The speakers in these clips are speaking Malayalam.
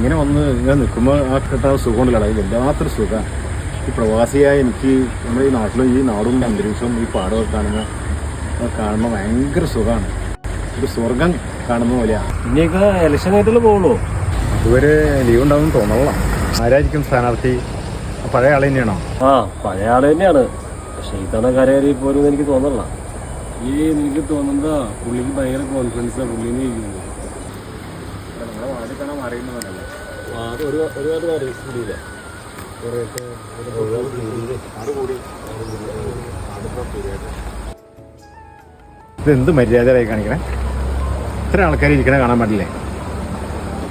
ഇങ്ങനെ വന്ന് ഇങ്ങനെ നിൽക്കുമ്പോൾ ആ കിട്ടാൻ സുഖമുണ്ടല്ലോ, അത് വല്ലാത്തൊരു സുഖമാണ്. ഈ പ്രവാസിയായ എനിക്ക് നമ്മുടെ ഈ നാട്ടിലും ഈ നാടും അന്തരീക്ഷവും ഈ പാടമൊക്കെ കാണുമ്പോൾ ഭയങ്കര സുഖമാണ്. ഒരു സ്വർഗം കാണുന്ന പോലെയാണ്. ഇനിയൊക്കെ ഇലക്ഷൻ ആയിട്ടുള്ള പോകുള്ളൂ. അതുവരെ ലീവ് ഉണ്ടാവും തോന്നണം. ആരായിരിക്കും സ്ഥാനാർത്ഥി? പഴയ ആൾ തന്നെയാണോ? ആ, പഴയ ആൾ തന്നെയാണ്. പക്ഷെ ഇത്തവണ കരയേറി പോരും എനിക്ക് തോന്നല്ല. എനിക്ക് തോന്നുന്നതാ പുള്ളിക്ക് ഭയങ്കര കോൺഫിഡൻസാണ് പുള്ളിനെ ഇരിക്കുന്നത്. ഒരുപാട് മാറി കൂടിയില്ല. ഇതെന്ത് മര്യാദയായി കാണിക്കണേ? ഇത്ര ആൾക്കാർ ഇരിക്കണേ കാണാൻ പാടില്ലേ?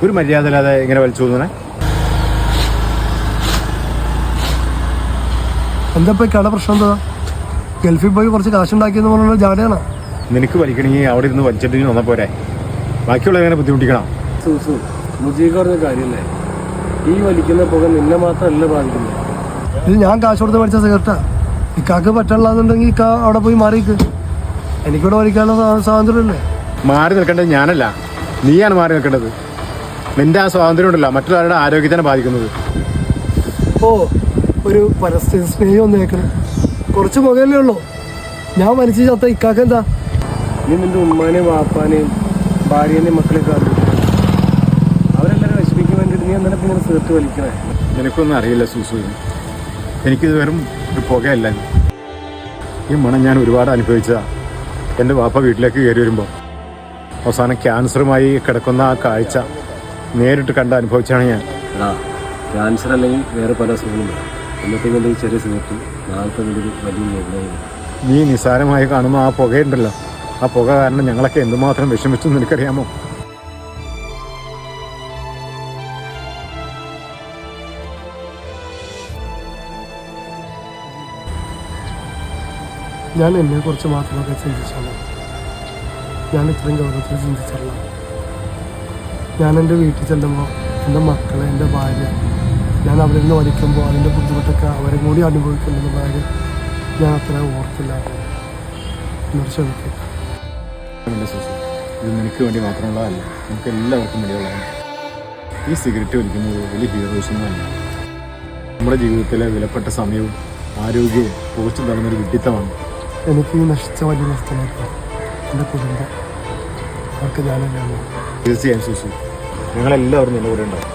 ഒരു മര്യാദ ഇല്ലാതെ ഇങ്ങനെ വലിച്ചു തോന്നണേ. എന്താ കട പ്രശ്നം? എന്താ ഗൾഫിൽ പോയി കുറച്ച് കാശുണ്ടാക്കിയെന്ന് പറഞ്ഞ ജാടയാണ്. നിനക്ക് വലിക്കണമെങ്കിൽ അവിടെ ഇരുന്ന് വലിച്ചിട്ട് വന്നാൽ പോരെ, ബാക്കിയുള്ള എങ്ങനെ ബുദ്ധിമുട്ടിക്കണം? മുജീബ് പറഞ്ഞ കാര്യമല്ലേ, ഈ വലിക്കുന്ന പുക നിന്നെ മാത്രമല്ല ബാധിക്കുന്നത്. ഇത് ഞാൻ കാശ് കൊടുത്ത് മേടിച്ച സിഗരറ്റാ. ഇക്കാക്ക് പറ്റണില്ലാന്നുണ്ടെങ്കിൽ ഇക്ക അവിടെ പോയി മാറിക്ക്. എനിക്കിവിടെ വലിക്കാനുള്ള സ്വാതന്ത്ര്യമല്ലേ. മാറി നിൽക്കേണ്ടത് ഞാനല്ല, നീയാണ് മാറി നിൽക്കേണ്ടത്. നിന്റെ ആ സ്വാതന്ത്ര്യം ഉണ്ടല്ലോ മറ്റുള്ളവരുടെ ആരോഗ്യത്തിനെ ബാധിക്കുന്നത്. ഓ, ഒരു പരസ്യ സ്നേഹം ഒന്ന് കേൾക്കണം. കുറച്ച് പുകയല്ലേ ഉള്ളൂ. ഞാൻ വലിച്ചു ചത്ത ഇക്കാക്ക് എന്താ? നീ നിന്റെ ഉമ്മാനെയും വാപ്പാനെയും ഭാര്യേനെയും മക്കളെയും കാണുന്നു. അവരെല്ലാവരും വിഷമിക്കാൻ വേണ്ടിയിട്ട് നീ എന്തിനാ ഇങ്ങനെ സിഗരറ്റ് വലിക്കണേ? എനിക്കൊന്നും അറിയില്ല സൂസു. എനിക്കിത് വെറും ഒരു പുകയല്ല. ഈ മണം ഞാൻ ഒരുപാട് അനുഭവിച്ചതാണ്. എൻ്റെ വാപ്പ വീട്ടിലേക്ക് കയറി വരുമ്പോൾ അവസാനം ക്യാൻസറുമായി കിടക്കുന്ന ആ കാഴ്ച നേരിട്ട് കണ്ട് അനുഭവിച്ചാണ് ഞാൻ. ക്യാൻസർ അല്ലെങ്കിൽ വേറെ പല അസുഖങ്ങളുണ്ട്. എന്നത്തേക്കും ഈ ചെറിയ സിഗരറ്റ് നാളത്തെ വലിയ നിർണ്ണയം. നീ നിസ്സാരമായി കാണുന്ന ആ പുകയുണ്ടല്ലോ, ആ പുക കാരണം ഞങ്ങളൊക്കെ എന്തുമാത്രം വിഷമിച്ചു നിനക്കറിയാമോ? ഞാൻ എന്നെക്കുറിച്ച് മാത്രമൊക്കെ ചിന്തിച്ചാണ്. ഞാൻ ഇത്രയും ഗൗരവത്തിൽ ചിന്തിച്ചല്ല. ഞാൻ എൻ്റെ വീട്ടിൽ ചെല്ലുമ്പോൾ എൻ്റെ മക്കളെ, എൻ്റെ ഭാര്യ, ഞാൻ അവിടെ നിന്ന് വലിക്കുമ്പോൾ അതിൻ്റെ ബുദ്ധിമുട്ടൊക്കെ അവരും കൂടി അനുഭവിക്കുന്നുണ്ടെന്ന കാര്യം ഞാൻ അത്ര ഓർത്തില്ല. എന്നോട് ക്ഷമിക്കും. ഇത് നിനക്ക് വേണ്ടി മാത്രമുള്ളതല്ല, നമുക്ക് എല്ലാവർക്കും വേണ്ടിയുള്ളതാണ്. ഈ സിഗരറ്റ് വലിക്കുന്നത് വലിയ ഹീറോസൊന്നുമല്ല. നമ്മുടെ ജീവിതത്തിലെ വിലപ്പെട്ട സമയവും ആരോഗ്യവും പോസ്റ്റ് തരുന്നൊരു വിഡിത്തമാണ്. എനിക്ക് ഈ നശിച്ച വലിയ നഷ്ടമായിരുന്നു എൻ്റെ കുടുംബം. അവർക്ക് ഞാനല്ലേ. തീർച്ചയായും സൂസു, ഞങ്ങളെല്ലാവരും നിന്റെ കൂടെ ഉണ്ടാവും.